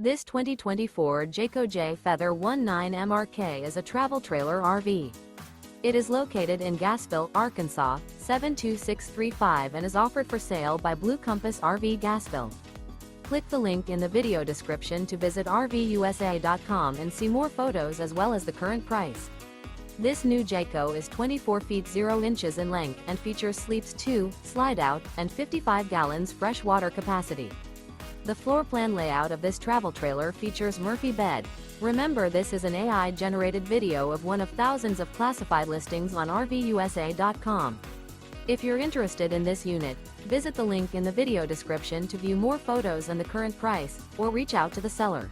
This 2024 Jayco Jay Feather 19MRK is a travel trailer RV. It is located in Gassville, Arkansas, 72635 and is offered for sale by Blue Compass RV Gassville. Click the link in the video description to visit RVUSA.com and see more photos as well as the current price. This new Jayco is 24 feet 0 inches in length and features sleeps 2, Slideout, and 55 gallons fresh water capacity. The floor plan layout of this travel trailer features Murphy bed. Remember, this is an AI-generated video of one of thousands of classified listings on RVUSA.com. If you're interested in this unit, visit the link in the video description to view more photos and the current price, or reach out to the seller.